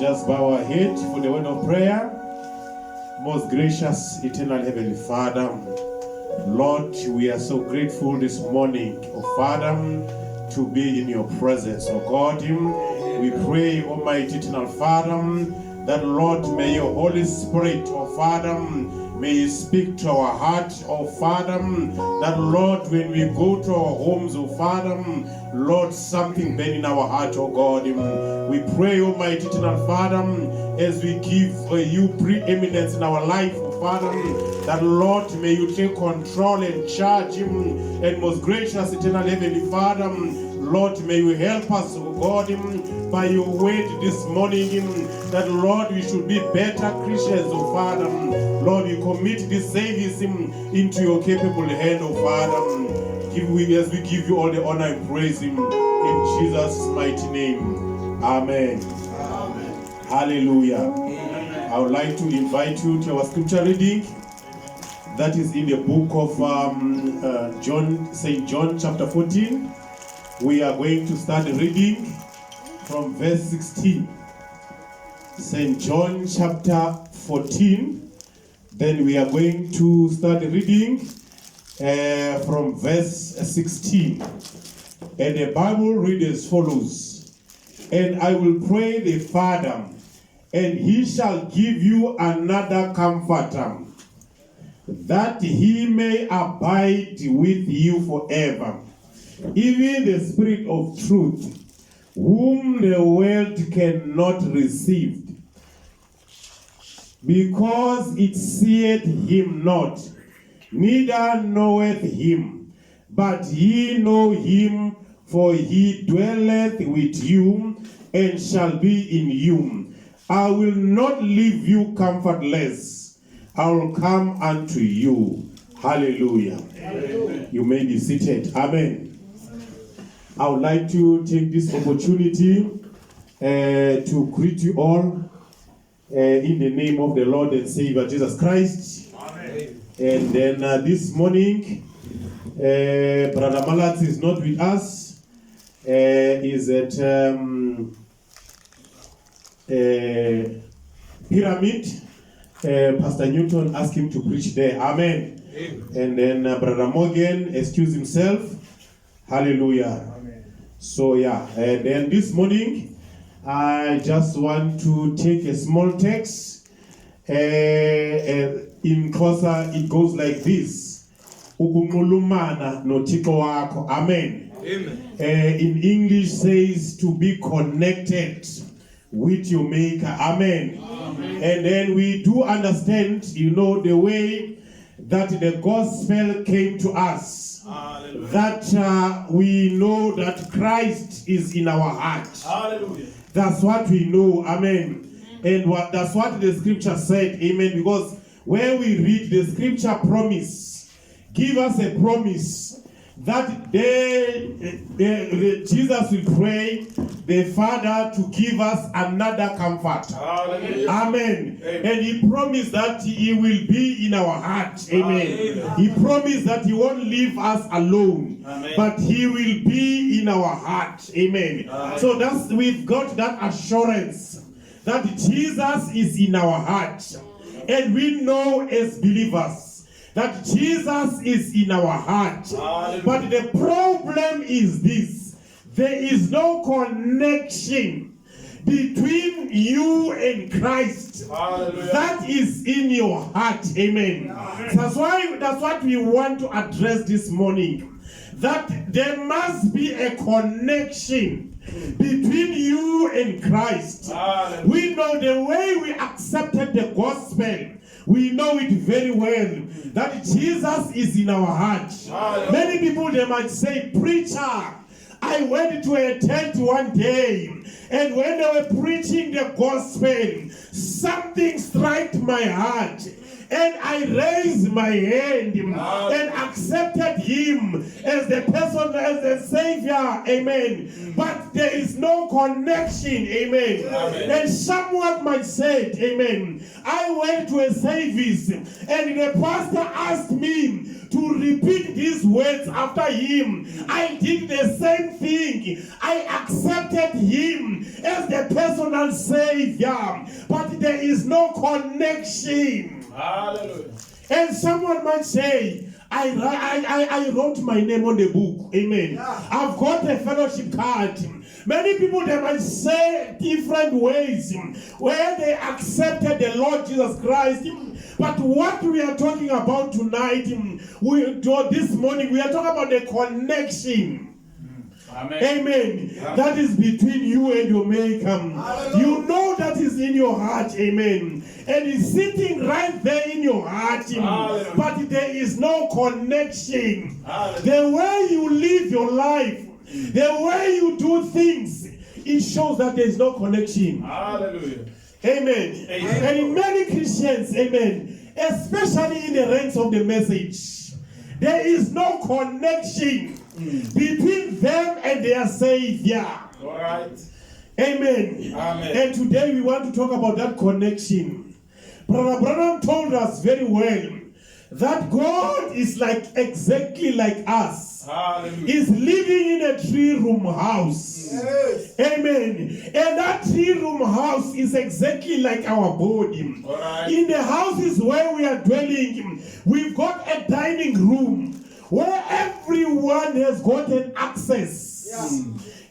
just bow our head for the word of prayer. Most gracious, eternal Heavenly Father, Lord, we are so grateful this morning, oh Father, to be in your presence, oh God. We pray, Almighty Eternal Father, that Lord, may your Holy Spirit, oh Father, may you speak to our heart, oh Father, that Lord, when we go to our homes, oh Father, Lord, something burn in our heart, oh God. We pray, Almighty Eternal Father, as we give you preeminence in our life, oh Father, that Lord, may you take control and charge him, and most gracious Eternal Heavenly Father, Lord, may you help us, oh God, by your word this morning, that Lord, we should be better Christians, oh Father. Lord, we commit this service into your capable hand, oh Father. As we give you all the honor and praise in Jesus' mighty name. Amen. Amen. Hallelujah. Amen. I would like to invite you to our scripture reading. That is in the book of St. John chapter 14. We are going to start reading from verse 16. St. John chapter 14. Then we are going to start reading from verse 16. And the Bible reads as follows. And I will pray the Father, and he shall give you another comforter, that he may abide with you forever, even the Spirit of truth, whom the world cannot receive, because it seeth him not, neither knoweth him, but ye know him, for he dwelleth with you, and shall be in you. I will not leave you comfortless, I will come unto you. Hallelujah. Hallelujah. You may be seated. Amen. I would like to take this opportunity to greet you all in the name of the Lord and Savior Jesus Christ. Amen. And then this morning, Brother Malat is not with us. Is at Pyramid. Pastor Newton asked him to preach there. Amen. Amen. And then Brother Morgan excused himself. Hallelujah. Amen. So and then this morning, I just want to take a small text. In Xhosa, it goes like this. Ukunxulumana noThixo wakho. Amen. Amen. In English says to be connected with your Maker. Amen. Amen. And then we do understand, the way that the gospel came to us. Hallelujah. That we know that Christ is in our heart. Hallelujah. That's what we know. Amen. And that's what the scripture said. Amen. Because when we read the scripture give us a promise that Jesus will pray the Father to give us another comfort. Hallelujah. Amen. Amen. And he promised that he will be in our heart. Amen. Hallelujah. He promised that he won't leave us alone. Amen. But he will be in our heart. Amen. Amen. So we've got that assurance that Jesus is in our heart. And we know as believers that Jesus is in our heart. Hallelujah. But the problem is this: there is no connection between you and Christ. Hallelujah. That is in your heart. Amen. That's what we want to address this morning. That there must be a connection between you and Christ. Hallelujah. We know the way we accepted the gospel. We know it very well that Jesus is in our heart. Hallelujah. Many people, they might say, preacher, I went to a tent one day, and when they were preaching the gospel, something struck my heart. and I raised my hand and accepted him as the person, as the Savior. Amen. But there is no connection. Amen. And someone might say, amen, I went to a service and the pastor asked me to repeat these words after him. I did the same thing. I accepted him as the personal Savior, but there is no connection. Hallelujah. And someone might say, I wrote my name on the book. Amen. I've got a fellowship card. Many people, they might say different ways where they accepted the Lord Jesus Christ. But what we are talking about tonight, this morning, we are talking about the connection. Amen. Amen. That is between you and your Maker. You know that is in your heart. Amen. And it's sitting right there in your heart. But there is no connection. The way you live your life, the way you do things, it shows that there is no connection. Hallelujah. Amen. And in many Christians, amen, especially in the ranks of the message, there is no connection between them and their Savior. All right. Amen. Amen. And today we want to talk about that connection. Brother Branham told us very well that God is exactly like us. Hallelujah. Is living in a 3-room house. Yes. Amen. And that 3-room house is exactly like our body. All right. In the houses where we are dwelling, we've got a dining room where everyone has gotten access.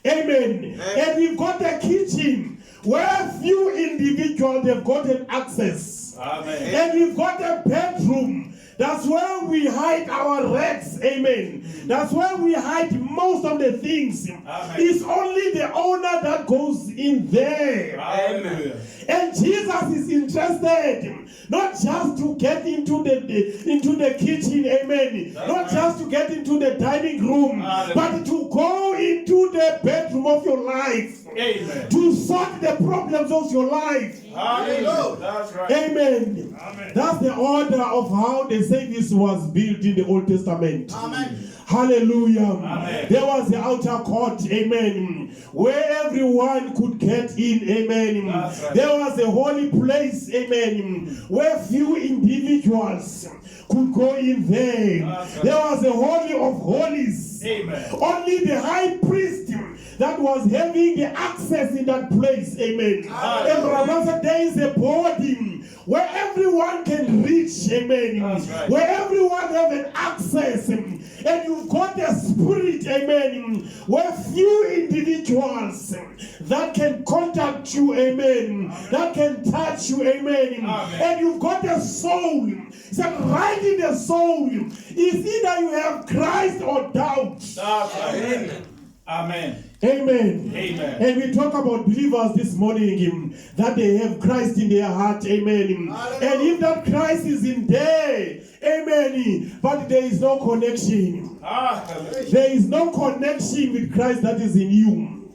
Amen. And we've got a kitchen where few individuals have gotten access. Amen. And we've got a bedroom. That's where we hide our rags. Amen. That's where we hide most of the things. Amen. It's only the owner that goes in there. Hallelujah. And Jesus is interested not just to get into the kitchen, amen. Not just to get into the dining room, but to go into the bedroom of your life. Amen. To sort the problems of your life. Hallelujah. That's right. Amen. Amen. That's the order of how the service was built in the Old Testament. Amen. Hallelujah. Amen. There was the outer court, amen, where everyone could get in, amen. That's right. There was a holy place, amen, where few individuals could go in there. That's right. There was a holy of holies. Amen. Only the high priest that was having the access in that place, amen. And brother, there is a body where everyone can reach, amen. That's right. Where everyone have an access, and you've got the spirit, amen, where few individuals that can contact you, amen, that can touch you, amen. And you've got the soul. So right in the soul is either you have Christ or doubt. That's right. Amen. Amen. Amen. Amen. And we talk about believers this morning that they have Christ in their heart. Amen. And if that Christ is in there, amen, but there is no connection. Hallelujah. There is no connection with Christ that is in you.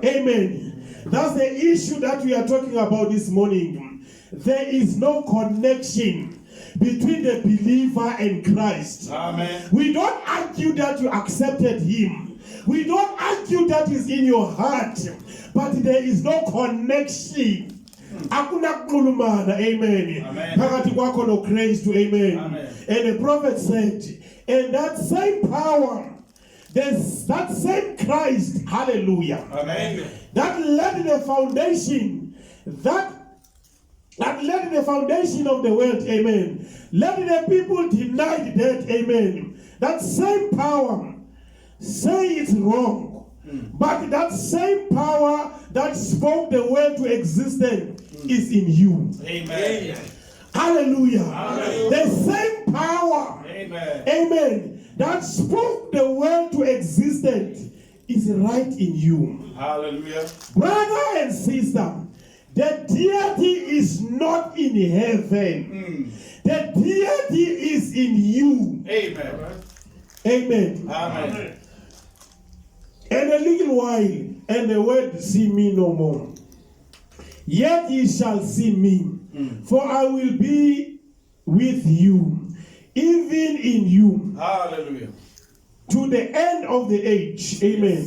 Amen. That's the issue that we are talking about this morning. There is no connection between the believer and Christ. Amen. We don't argue that you accepted him. We don't argue that is in your heart, but there is no connection. Hakuna kulumana, amen. Phakathi kwakho no Christ, amen. And the prophet said, and that same power, that same Christ, hallelujah, Amen. that led the foundation, that led the foundation of the world, amen. Let the people deny that, amen. That same power, say it's wrong, but that same power that spoke the world to existence is in you. Amen. Hallelujah. Hallelujah. The same power, Amen. amen, that spoke the world to existence is right in you. Hallelujah. Brother and sister, the deity is not in heaven. The deity is in you. Amen. Amen. Amen. And a little while, and the world see me no more. Yet ye shall see me, for I will be with you, even in you, Hallelujah. to the end of the age. Amen.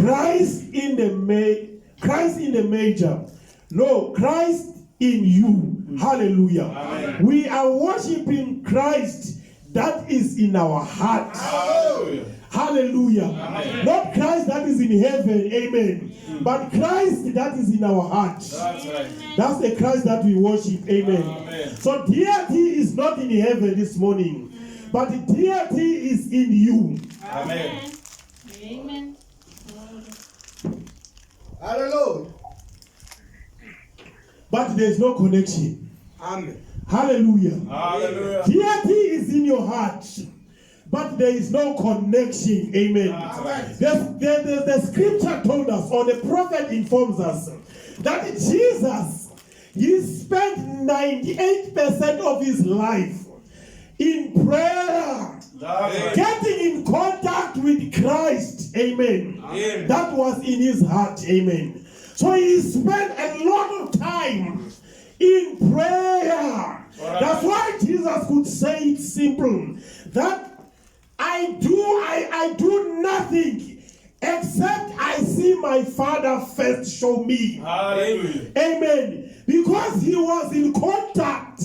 Christ in the major. No, Christ in you. Hallelujah. Amen. We are worshiping Christ that is in our heart. Hallelujah. Hallelujah. Amen. Not Christ that is in heaven. Amen. But Christ that is in our heart. That's right. That's the Christ that we worship. Amen. Amen. So deity is not in heaven this morning, but deity is in you. Amen. Amen. Hallelujah. But there is no connection. Amen. Hallelujah. Hallelujah. Deity is in your heart, but there is no connection. Amen. That's right. The scripture told us, or the prophet informs us, that Jesus, he spent 98% of his life in prayer, That's right. getting in contact with Christ. Amen. Amen. That was in his heart. Amen. So he spent a lot of time in prayer. That's why Jesus could say it simple, that I do nothing except I see my Father first show me. Hallelujah. Amen. Because he was in contact.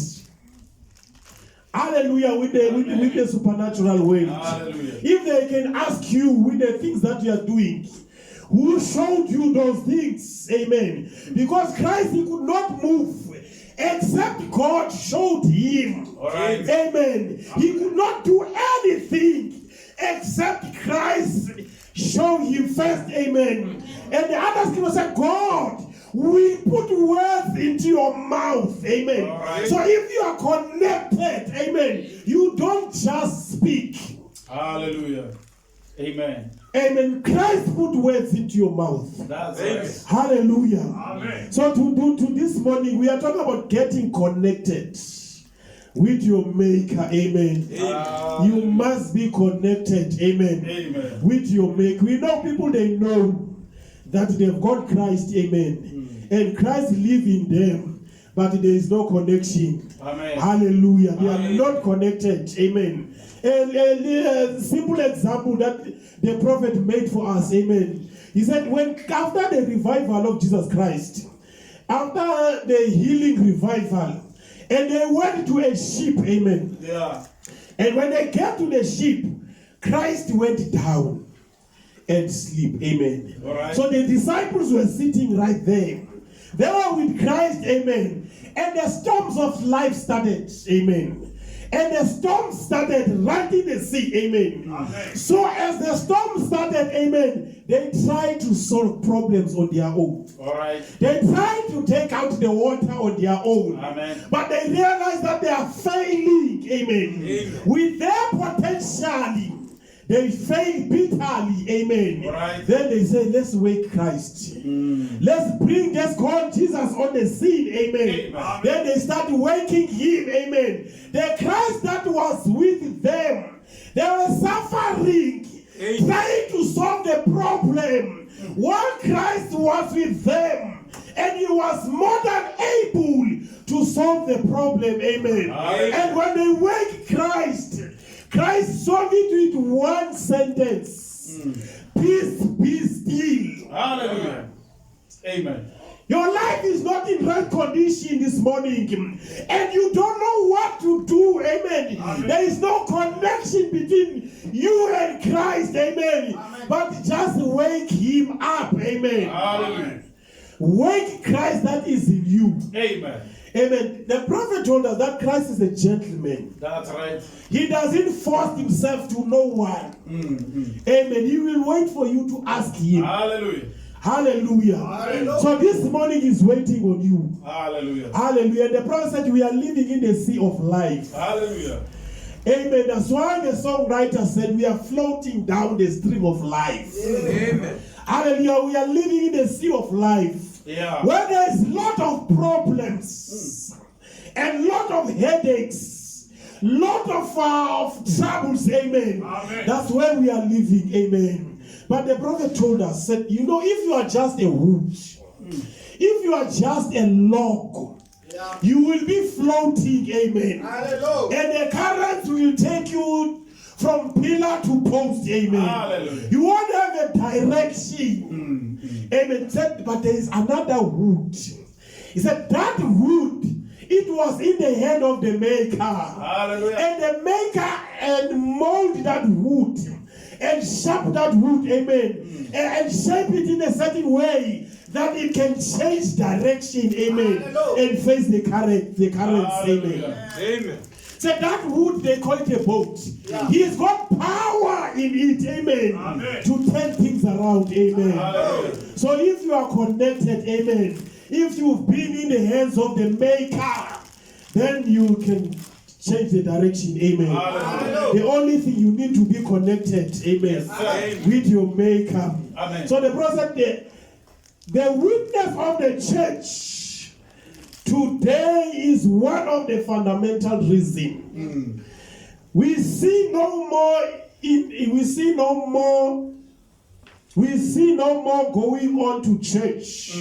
Hallelujah, with the supernatural world. Hallelujah. If they can ask you with the things that you are doing, who showed you those things? Amen. Because Christ, he could not move except God showed him. All right. Amen. He could not do anything except Christ showed him first. Amen. And the other scripture said, God, we put words into your mouth. Amen. All right. So if you are connected, amen, you don't just speak. Hallelujah. Amen. Amen. Christ put words into your mouth. That's right. Hallelujah. Amen. So to this morning, we are talking about getting connected with your Maker. Amen. You must be connected. Amen. Amen. With your Maker. We know people, they know that they've got Christ. Amen. And Christ lives in them, but there is no connection. Amen. Hallelujah. They are Amen. not connected. Amen. And a simple example that the prophet made for us. Amen. He said, after the revival of Jesus Christ, after the healing revival, and they went to a ship. Amen. Yeah. And when they get to the ship, Christ went down and sleep. Amen. All right. So the disciples were sitting right there. They were with Christ. Amen. And the storms of life started. Amen. And the storm started rocking the sea. Amen. Amen. So as the storm started, amen, they tried to solve problems on their own. All right. They tried to take out the water on their own. Amen. But they realized that they are failing. Amen. Amen. With their potential, they fail bitterly. Amen. All right. Then they say, let's wake Christ. Let's call Jesus on the scene. Amen. Amen. Then they start waking him. Amen. The Christ that was with them, they were suffering, trying to solve the problem. While Christ was with them, and he was more than able to solve the problem. Amen. Amen. And when they wake Christ, Christ solved it with one sentence. Peace be still. Hallelujah. Amen. Your life is not in right condition this morning, and you don't know what to do. Amen. There is no connection between you and Christ. Amen. But just wake him up. Amen. Hallelujah. Wake Christ that is in you. Amen. Amen. The prophet told us that Christ is a gentleman. That's right. He doesn't force himself to no one. Amen. He will wait for you to ask him. Hallelujah. Hallelujah. Hallelujah. So this morning is waiting on you. Hallelujah. Hallelujah. And the prophet said we are living in the sea of life. Hallelujah. Amen. That's why the songwriter said we are floating down the stream of life. Amen. Hallelujah. We are living in the sea of life. Yeah. Where there is a lot of problems and lot of headaches, lot of troubles. Amen. Amen. That's where we are living. Amen. But the prophet told us, said, you know, if you are just a wood, if you are just a log, You will be floating, amen. Hallelujah. And the current will take you from pillar to post, amen. Hallelujah. You won't have a direction. Amen. Said, but there is another wood. He said that wood, it was in the hand of the maker. Hallelujah. And the maker and mold that wood and shape that wood, amen. And shape it in a certain way that it can change direction, amen. Hallelujah. And face the currents, amen. Hallelujah. Amen. So that wood, they call it a boat. He's got power in it, amen, Amen. to turn things around, amen. Hallelujah. So if you are connected, amen, if you've been in the hands of the maker, then you can change the direction, amen. Hallelujah. The only thing you need to be connected, amen, Yes, with your maker. Amen. So the prophet, the witness of the church today is one of the fundamental reasons. We see no more going on to church.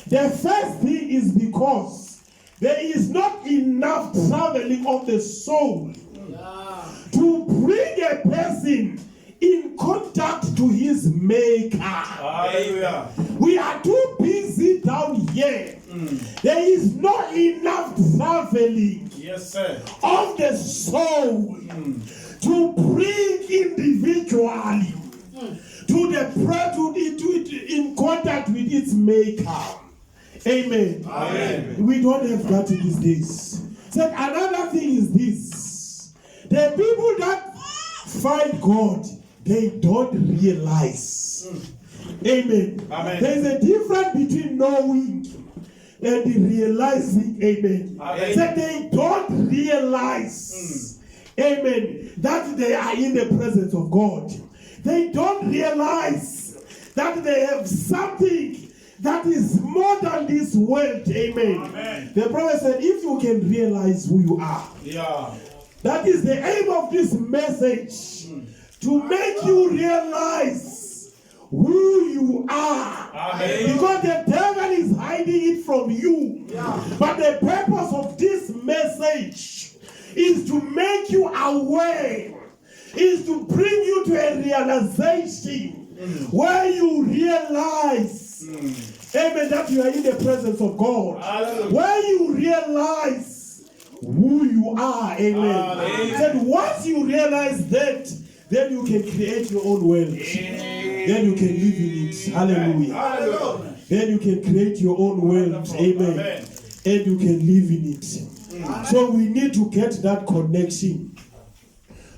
The first thing is because there is not enough traveling of the soul to bring a person in contact to his maker. Hallelujah. We are too busy down here. There is not enough traveling Yes, sir. of the soul to bring individually in contact with its maker. Amen. Amen. We don't have that in these days. So another thing is this: the people that find God, they don't realize. Amen. Amen. There is a difference between knowing and realizing. Amen. Amen. So they don't realize, amen, that they are in the presence of God. They don't realize that they have something that is more than this world. Amen. Amen. The prophet said, if you can realize who you are, Yeah. that is the aim of this message, to make you realize who you are. Amen. Because the devil is hiding it from you. But the purpose of this message is to make you aware, is to bring you to a realization where you realize, amen, that you are in the presence of God. Hallelujah. Where you realize who you are, amen. Amen. He said once you realize that, then you can create your own world. Then you can live in it. Hallelujah. Hallelujah. Then you can create your own world. Amen. Amen. And you can live in it. So we need to get that connection,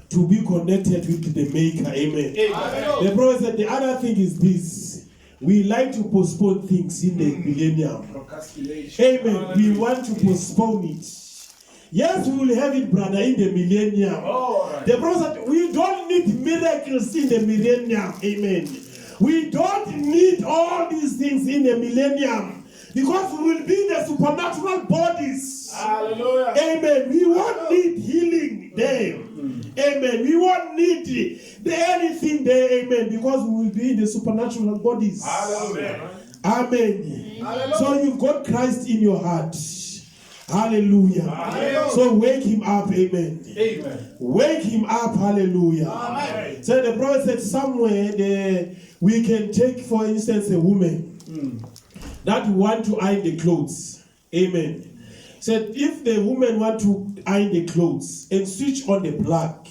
to be connected with the maker. Amen. Amen. The prophet said the other thing is this: we like to postpone things in the millennium. Procrastination. Amen. We want to postpone it. Yes, we will have it, brother, in the millennium. All right. The prophet said we don't need miracles in the millennium. Amen. We don't need all these things in the millennium, because we will be in the supernatural bodies. Hallelujah. Amen. We won't need healing there. Amen. We won't need anything there. Amen. Because we will be in the supernatural bodies. Hallelujah. Amen. Hallelujah. So you've got Christ in your heart. Hallelujah. Hallelujah. So wake him up. Amen. Amen. Wake him up. Hallelujah. Amen. So the prophet said somewhere we can take, for instance, a woman that want to iron the clothes. Amen. Said if the woman want to iron the clothes and switch on the plug,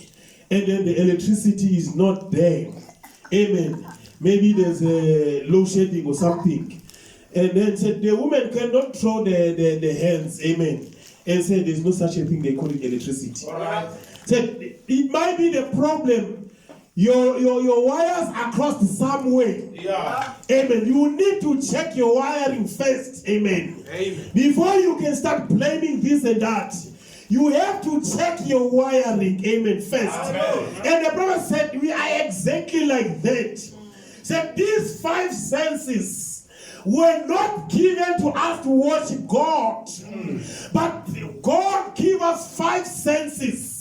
and then the electricity is not there. Amen. Maybe there's a load shedding or something. And then said the woman cannot throw the hands. Amen. And said there's no such a thing, they call it electricity. All right. Said it might be the problem. Your wires are crossed somewhere. Yeah. Amen. You need to check your wiring first. Amen. Amen. Before you can start blaming this and that, you have to check your wiring. Amen. First. Amen. And the prophet said, we are exactly like that. Said these five senses were not given to us to worship God, but God gave us five senses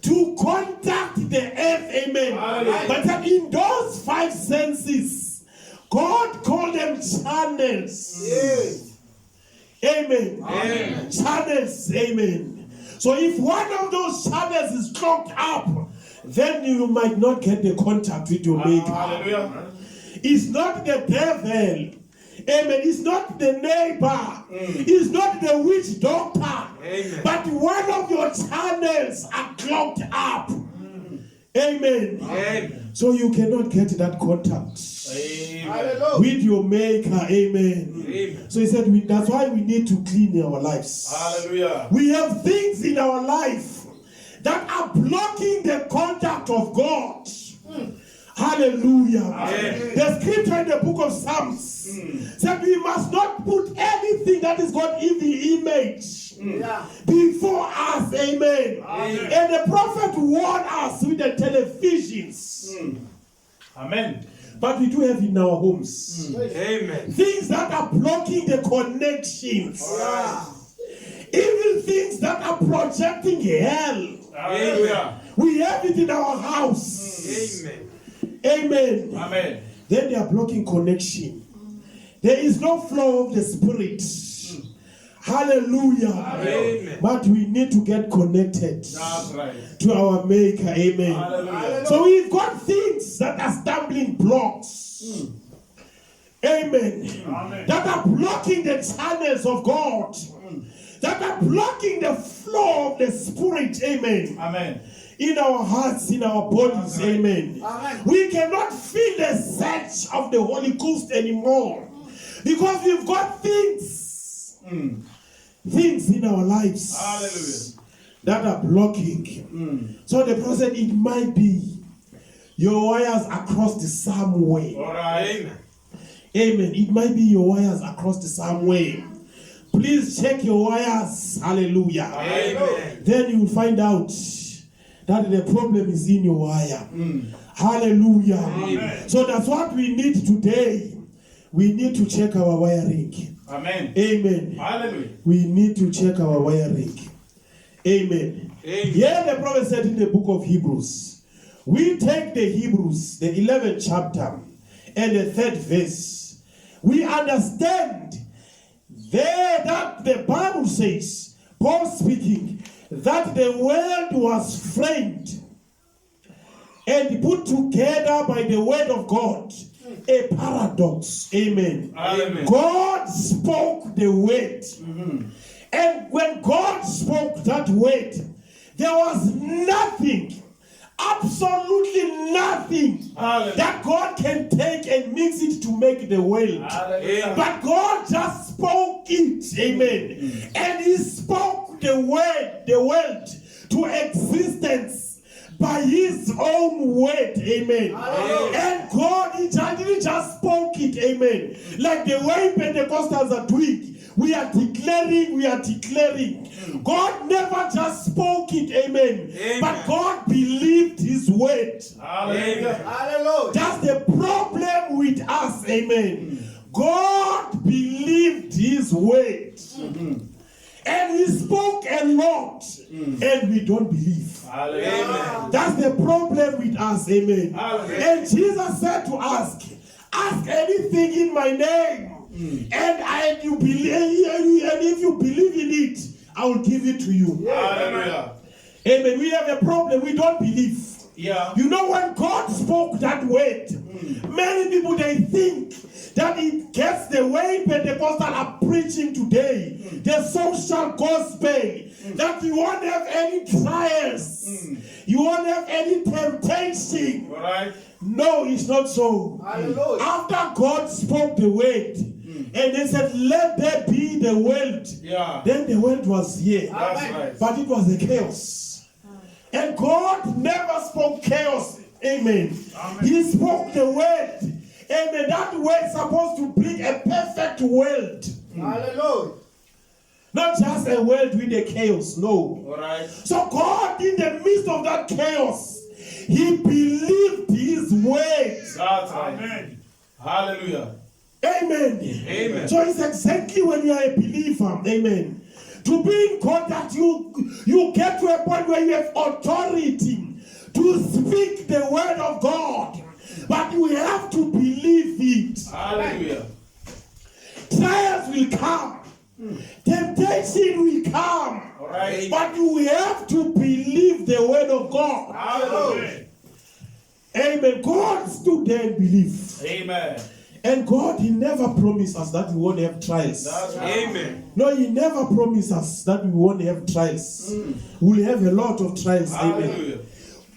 to contact the earth. Amen. Hallelujah. But in those five senses, God called them channels. Yes. Amen. Amen. Channels. Amen. So if one of those channels is clogged up, then you might not get the contact with your maker. Hallelujah. It's not the devil. Amen. It's not the neighbor. It's not the witch doctor. Amen. But one of your channels are clogged up. Amen. Amen. So you cannot get that contact Hallelujah. with your maker. Amen. Amen. So he said that's why we need to clean our lives. Hallelujah. We have things in our life that are blocking the contact of God. Hallelujah. Amen. The scripture in the book of Psalms said we must not put anything that is got in the image before us. Amen. Amen. And the prophet warned us with the televisions. Amen. But we do have in our homes Amen. things that are blocking the connections. Even things that are projecting hell. Hallelujah. We have it in our house. Amen. Amen. Amen. Then they are blocking connection. There is no flow of the spirit. Hallelujah. Amen. But we need to get connected That's right. to our maker. Amen. Hallelujah. So we've got things that are stumbling blocks. Amen. Amen. That are blocking the channels of God. That are blocking the flow of the spirit. Amen. Amen. In our hearts, in our bodies. Amen. We cannot feel the surge of the Holy Ghost anymore. Because we've got things in our lives Hallelujah. that are blocking. So the prophet said it might be your wires across the some way. All right. Amen. Amen. It might be your wires across the some way. Please check your wires. Hallelujah. Amen. Then you will find out that the problem is in your wire. Hallelujah. Amen. So that's what we need today. We need to check our wiring. Amen. Amen. Hallelujah. We need to check our wiring. Amen. Amen. Here the prophet said in the book of Hebrews, we take the Hebrews, the 11th chapter and the 3rd verse. We understand there that the Bible says, Paul speaking, that the world was framed and put together by the word of God. A paradox. Amen. Amen. God spoke the word. And when God spoke that word, there was nothing, absolutely nothing Hallelujah. that God can take and mix it to make the world. Hallelujah. But God just spoke it. Amen. And He spoke the world to existence by His own word. Amen. And God, He didn't just spoke it. Amen. Like the way Pentecostals are doing. We are declaring. God never just spoke it. Amen. Amen. But God believed His word. Hallelujah. Hallelujah. That's the problem with us. Amen. God believed His word. And He spoke a lot. And we don't believe. Hallelujah. That's the problem with us. Amen. Hallelujah. And Jesus said to ask anything in my name. And you believe, and if you believe in it, I will give it to you. Hallelujah. Amen. We have a problem. We don't believe. Yeah. You know, when God spoke that word, many people, they think that it gets the way Pentecostals are preaching today, the social gospel, that you won't have any trials, you won't have any temptation. All right. No, it's not so. Hallelujah. After God spoke the word, and they said, let there be the world, Yeah. then the world was here. That's right. But it was a chaos. And God never spoke chaos. Amen. He spoke the word. Amen. That word is supposed to bring a perfect world. Hallelujah. Not just a world with a chaos. No. All right. So God, in the midst of that chaos, He believed His word. That's right. Amen. Hallelujah. Amen. Amen. So it's exactly when you are a believer. Amen. To be in contact, you get to a point where you have authority to speak the word of God. But we have to believe it. Hallelujah. Trials will come. Temptation will come, All right. but we have to believe the word of God. Hallelujah. Amen. God stood there and believed. Amen. And God, He never promised us that we won't have trials. That's right. Amen. No, He never promised us that we won't have trials. We'll have a lot of trials. Amen. Hallelujah.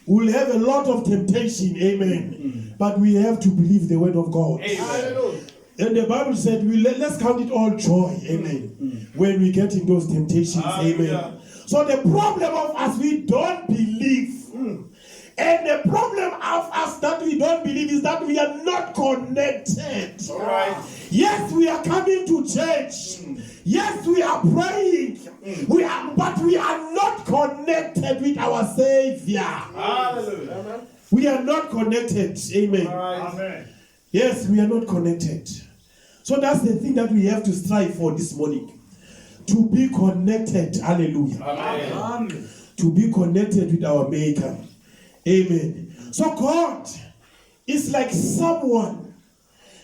We'll have a lot of temptation. Amen. But we have to believe the word of God. Amen. Hallelujah. And the Bible said, let's count it all joy. Amen. When we get in those temptations. Hallelujah. Amen. So the problem of us, we don't believe. And the problem of us that we don't believe is that we are not connected. All right. Yes, we are coming to church. Yes, we are praying. But we are not connected with our Savior. Hallelujah. We are not connected. Amen. All right. Amen. Yes, we are not connected. So that's the thing that we have to strive for this morning. To be connected. Hallelujah. Amen. Amen. To be connected with our Maker. Amen. So God is like someone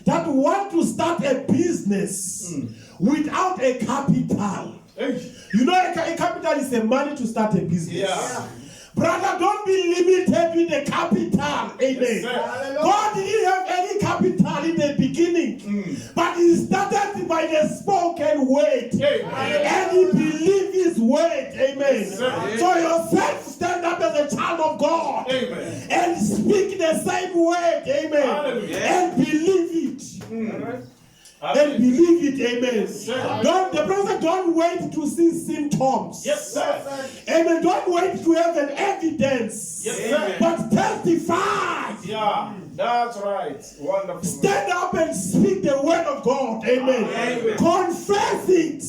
that want to start a business without a capital. Hey. You know, a capital is the money to start a business. Yeah. Brother, don't be limited with the capital. Amen. Yes, sir. God didn't have any capital in the beginning, but He started by the spoken word. Amen. And He believed His word. Amen. Yes, sir. So yourself stand up as a child of God Amen. and speak the same word. Amen. Hallelujah. And believe it. Amen. And believe it. Amen. sir. The brother, don't wait to see symptoms. Yes, sir. Amen. Don't wait to have an evidence. Yes, sir. But testify. Yeah, that's right. Wonderful. Stand up and speak the word of God. Amen. Amen. Confess it.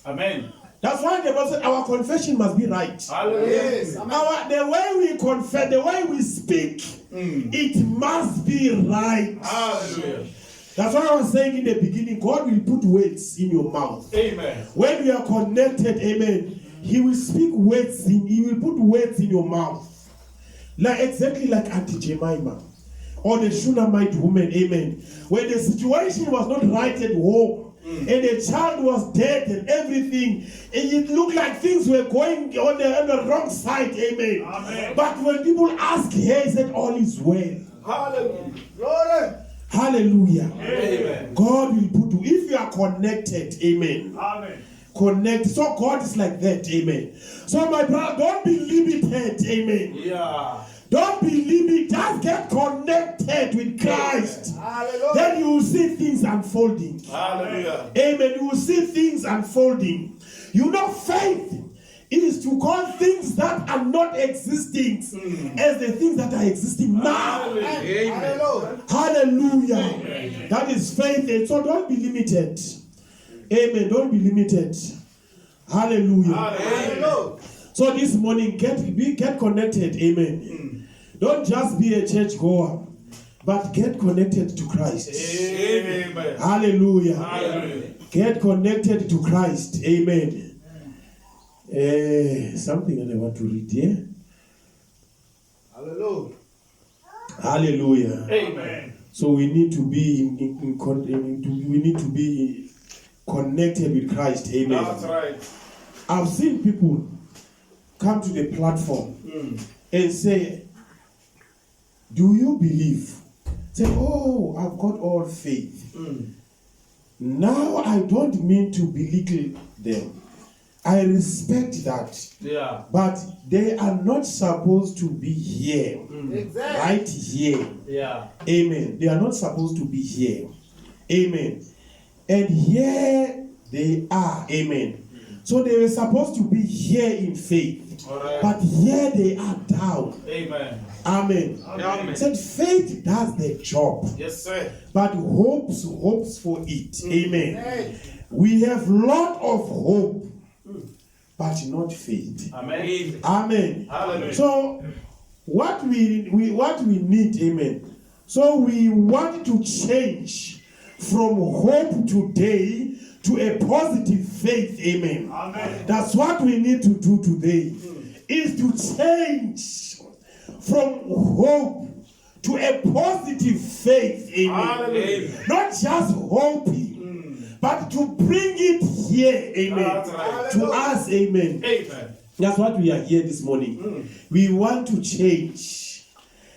Amen. That's why the Bible said our confession must be right. Hallelujah. Yes. The way we confess, the way we speak, it must be right. Hallelujah. That's what I was saying in the beginning. God will put words in your mouth. Amen. When we are connected, amen, He will speak words in, He will put words in your mouth. Like exactly like Auntie Jemima or the Shunammite woman, amen. When the situation was not right at home, and the child was dead and everything, and it looked like things were going on the wrong side, amen. Amen. But when people asked her, he said, all is well. Hallelujah. Glory. Hallelujah. Amen. God will put you, if you are connected, amen. Amen. Connect. So God is like that, amen. So my brother, don't be limited, amen. Yeah. Don't be limited. Just get connected with Christ. Hallelujah. Then you will see things unfolding. Hallelujah. Amen. You will see things unfolding. You know, faith is to call things that are not existing as the things that are existing now. Hallelujah. Hallelujah. Hallelujah. That is faith. And so don't be limited. Amen. Don't be limited. Hallelujah. Hallelujah. So this morning, get connected. Amen. Don't just be a church goer, but get connected to Christ. Amen. Hallelujah. Hallelujah. Get connected to Christ. Amen. Something that I want to read here. Hallelujah. Hallelujah. Amen. So we need to be we need to be connected with Christ. Amen. That's right. I've seen people come to the platform and say, do you believe? Say, oh, I've got all faith. Now I don't mean to belittle them. I respect that. Yeah. But they are not supposed to be here. Exactly. Right here. Yeah. Amen. They are not supposed to be here. Amen. And here they are. Amen. So they were supposed to be here in faith. All right. But here they are down. Amen. Amen. Amen. Said faith does the job, Yes, sir. but hopes for it. Amen. Hey. We have lot of hope, but not faith. Amen. Amen. Hallelujah. So what we need, amen. So we want to change from hope today to a positive faith. Amen. Amen. That's what we need to do today, is to change from hope to a positive faith. Amen. Hallelujah. Not just hoping, but to to bring it here, amen, That's right. to us, amen. Amen. That's what we are here this morning. We want to change,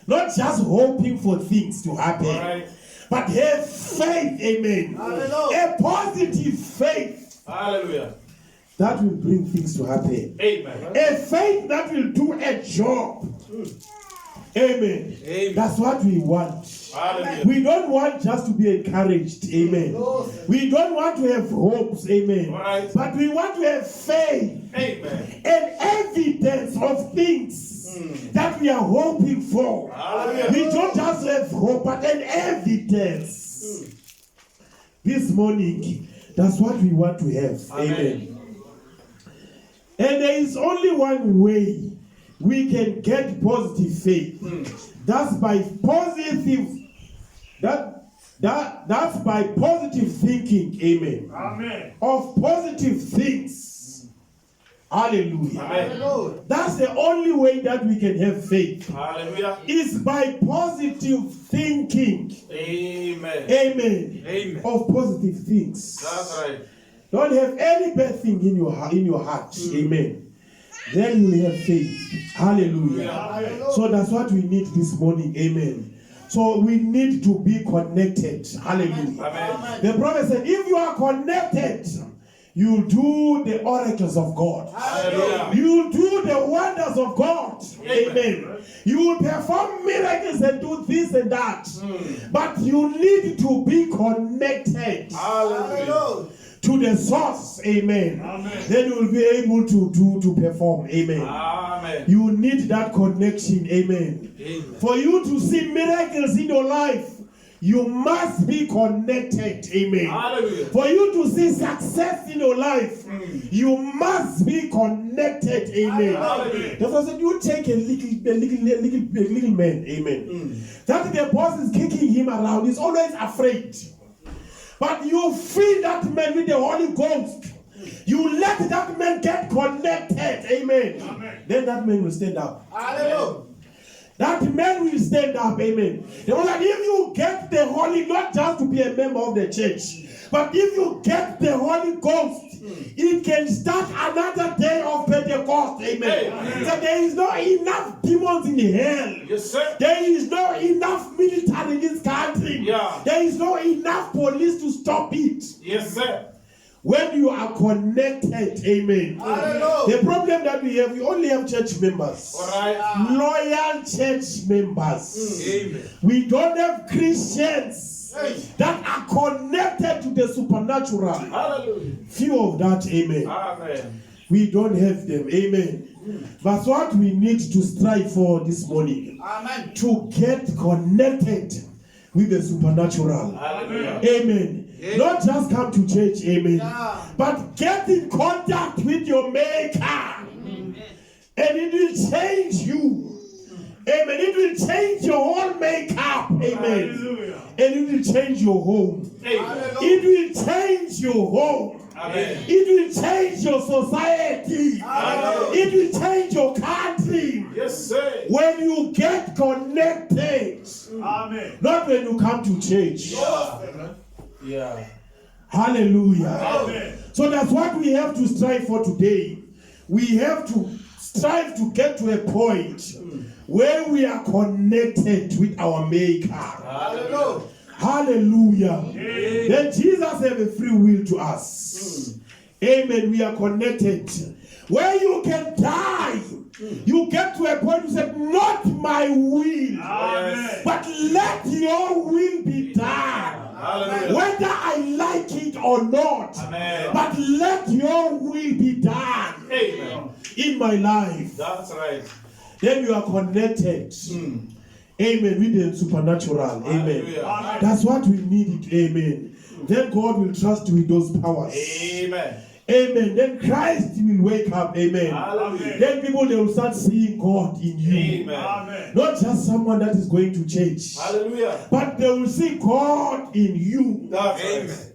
not just hoping for things to happen, All right. but have faith, amen. Hallelujah. A positive faith Hallelujah. that will bring things to happen. Amen. A faith that will do a job. Amen. Amen. That's what we want. Hallelujah. We don't want just to be encouraged. Amen. We don't want to have hopes. Amen. All right. But we want to have faith Amen. and evidence of things that we are hoping for. Hallelujah. We don't just have hope, but an evidence. This morning, that's what we want to have. Amen. And there is only one way we can get positive faith. That's by positive. That's by positive thinking. Amen. Amen. Of positive things. Hallelujah. Amen. That's the only way that we can have faith. Hallelujah. Is by positive thinking. Amen. Amen. Amen. Of positive things. That's right. Don't have any bad thing in your heart. Amen. Then you will have faith. Hallelujah. So that's what we need this morning. Amen. So we need to be connected. Hallelujah. Amen. The prophet said, if you are connected, you'll do the oracles of God. Hallelujah. You'll do the wonders of God. Amen. Amen. You will perform miracles and do this and that. But you need to be connected Hallelujah. to the source. Amen. Then you will be able to perform. Amen. Amen. You need that connection. Amen. Amen. For you to see miracles in your life, you must be connected. Amen. Hallelujah. For you to see success in your life, you must be connected. Amen. Hallelujah. That's why I said you take a little man. Amen. That the boss is kicking him around. He's always afraid. But you fill that man with the Holy Ghost. You let that man get connected. Amen. Then that man will stand up. Hallelujah. That man will stand up. Amen. The one that if you get the Holy, not just to be a member of the church, but if you get the Holy Ghost, it can start another day of Pentecost. Amen. Amen. So there is not enough demons in hell. Yes, sir. There is not enough military in this country. Yeah. There is not enough police to stop it. Yes, sir. When you are connected, amen. Hallelujah. The problem that we have, we only have church members. All right. Loyal church members. Amen. We don't have Christians that are connected to the supernatural. Hallelujah. Few of that, amen. Amen. We don't have them, amen. That's what we need to strive for this morning. Amen. To get connected with the supernatural. Hallelujah. Amen. Not just come to church, amen. Yeah. But get in contact with your maker. And it will change you. Amen. It will change your whole makeup. Amen. Hallelujah. And it will change your home. Amen. It will change your home. Amen. It will change your society. Amen. It will change your country. Yes, sir. When you get connected. Amen. Not when you come to church. Yeah. Hallelujah. Amen. So that's what we have to strive for today. We have to strive to get to a point where we are connected with our Maker. Hallelujah. Hallelujah. Amen. Then Jesus have a free will to us. Amen. We are connected. Where you can die, you get to a point you say, not my will, Amen. but let your will be done. Hallelujah. Whether I like it or not, Amen. but let your will be done Amen. in my life. That's right. Then you are connected. Amen. With the supernatural. Amen. Hallelujah. That's what we need. Amen. Then God will trust you with those powers. Amen. Amen. Then Christ will wake up. Amen. Hallelujah. Then people, they will start seeing God in you. Amen. Amen. Not just someone that is going to church, Hallelujah. but they will see God in you. That's right.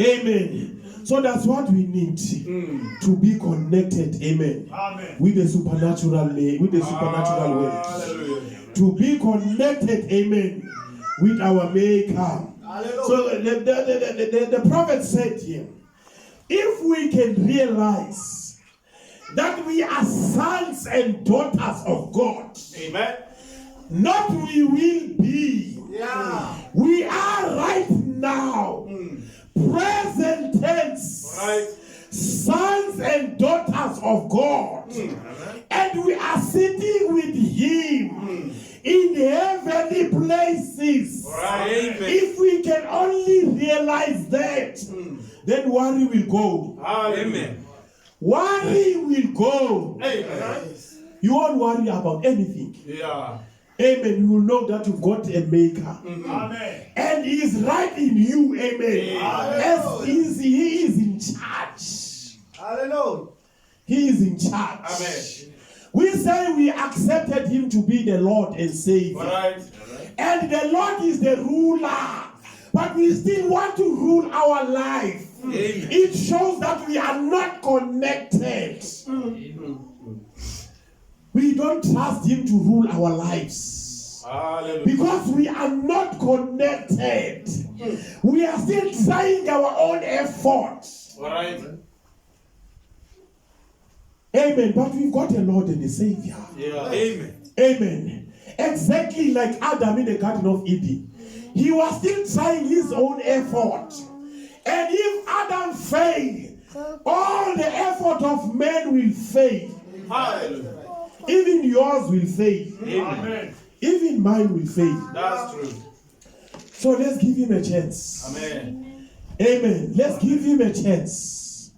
Amen. So that's what we need to be connected. Amen. Amen. With the supernatural world. Hallelujah. To be connected. Amen. With our Maker. Hallelujah. So the prophet said here, if we can realize that we are sons and daughters of God, Amen. not we will be, Yeah. we are right now, present tense, Right. sons and daughters of God, and we are sitting with Him in heavenly places. Right. If we can only realize that, then worry will go. Amen. Worry will go. Amen. You won't worry about anything. Yeah. Amen. You will know that you've got a maker. Amen. And He is right in you. Amen. Amen. As He is in charge. Hallelujah. He is in charge. Amen. We say we accepted Him to be the Lord and Savior. Right. And the Lord is the ruler. But we still want to rule our life. Amen. It shows that we are not connected. We don't trust Him to rule our lives. Hallelujah. Because we are not connected. We are still trying our own efforts. Right. Amen. But we've got a Lord and a Savior. Yeah. Amen. Amen. Exactly like Adam in the Garden of Eden. He was still trying his own effort. And if Adam failed, all the effort of man will fail. Hallelujah. Even yours will fail. Amen. Even mine will fail. That's true. So let's give Him a chance. Amen. Amen. Let's give Him a chance.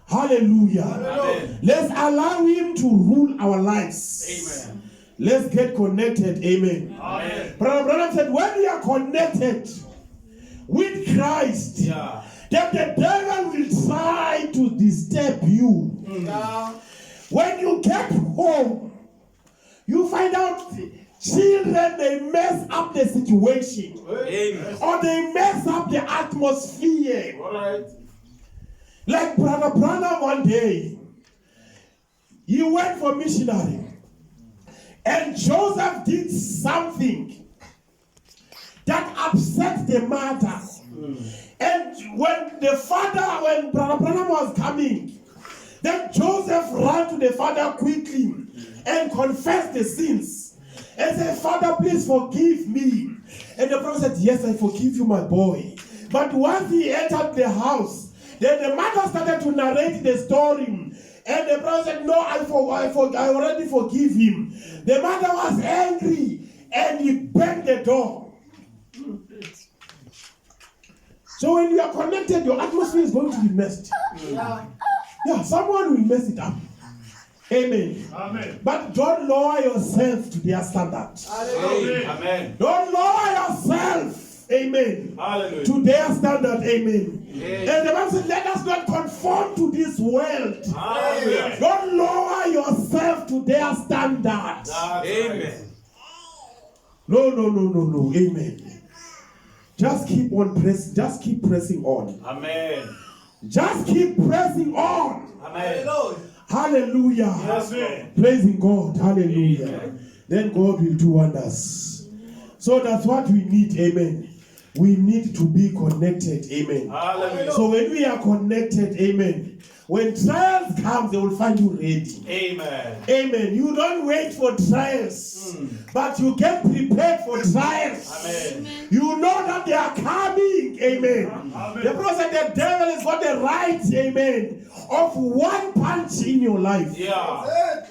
Hallelujah. Amen. Let's allow Him to rule our lives. Amen. Let's get connected. Amen. Amen. Brother Branham said, when we are connected with Christ, Yeah. then the devil will try to disturb you. Yeah. When you get home, you find out children, they mess up the situation. Amen. Or they mess up the atmosphere. All right. Like Brother Branham one day, he went for missionary. And Joseph did something that upset the mother. And when Brother Branham was coming, then Joseph ran to the father quickly and confessed the sins. And said, Father, please forgive me. And the prophet said, yes, I forgive you, my boy. But once he entered the house, then the mother started to narrate the story. And the prophet said, no, I already forgive him. The mother was angry and he banged the door. So when you are connected, your atmosphere is going to be messed. Yeah, someone will mess it up. Amen. Amen. But don't lower yourself to their standard. Amen. Don't lower yourself. Amen. Hallelujah. To their standard. Amen. Amen. And the Bible says, let us not conform to this world. Hallelujah. Don't lower yourself to their standard. Amen. No. Amen. Just keep on pressing. Just keep pressing on. Amen. Just keep pressing on. Amen. Hallelujah. Yes, Lord. Praising God. Hallelujah. Amen. Then God will do wonders. So that's what we need. Amen. We need to be connected. Amen. Hallelujah. So when we are connected, amen. When trials come, they will find you ready. Amen. Amen. You don't wait for trials, but you get prepared for trials. Amen. You know that they are coming. Amen. Amen. The prophet said the devil has got the right, amen, of one punch in your life. Yeah.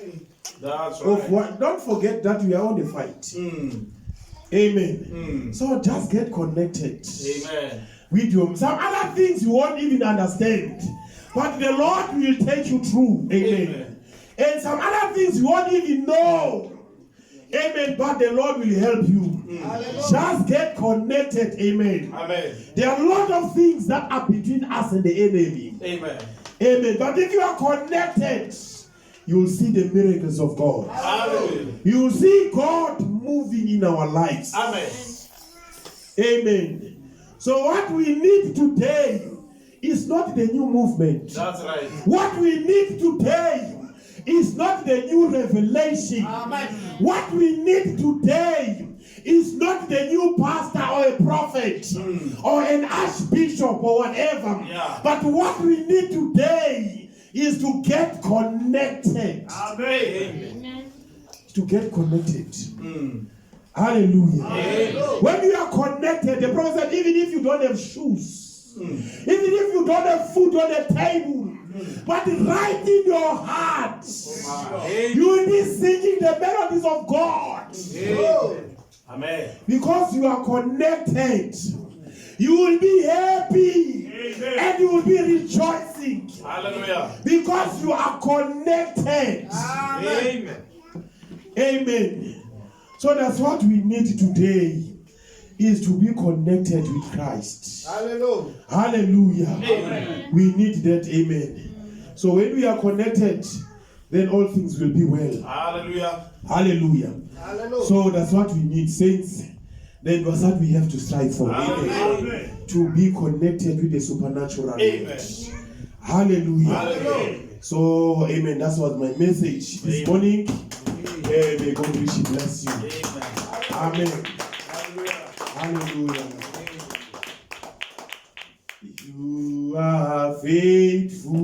That's Of right. one. Don't forget that we are on the fight. Amen. So just get connected Amen. with you. Some other things you won't even understand, but the Lord will take you through. Amen. Amen. And some other things you won't even know. Amen. But the Lord will help you. Just get connected. Amen. Amen. There are a lot of things that are between us and the enemy. Amen. Amen. But if you are connected, you will see the miracles of God. Hallelujah. You will see God moving in our lives. Amen. Amen. So what we need today is not the new movement. That's right. What we need today is not the new revelation. Amen. What we need today is not the new pastor or a prophet or an archbishop or whatever. Yeah. But what we need today is to get connected. Amen. To get connected. Hallelujah. Amen. When you are connected, the prophet said, even if you don't have shoes, even if you don't have food on the table, but right in your heart, you will be singing the melodies of God. Amen. Because you are connected, you will be happy. And you will be rejoicing. Hallelujah. Because you are connected. Amen. Amen. So that's what we need today, is to be connected with Christ. Hallelujah. Hallelujah. Amen. We need that. Amen. So when we are connected, then all things will be well. Hallelujah. Hallelujah. Hallelujah. So that's what we need, saints. Then that's what we have to strive for. Amen. To be connected with the supernatural. Amen. Hallelujah. Hallelujah. So, amen. That was my message this morning. May God richly bless you. Amen. Hallelujah. You are faithful.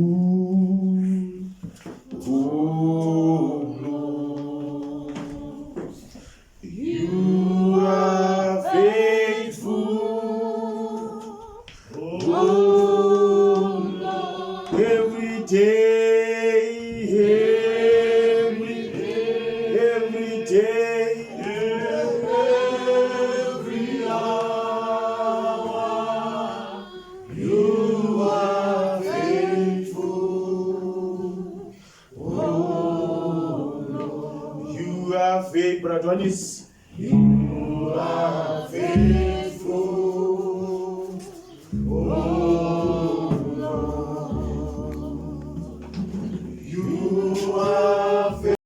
Oh Lord. You are faithful. Oh Lord. Every day, every day, every hour, you are faithful. Oh Lord. You are faithful, brother. You are faithful.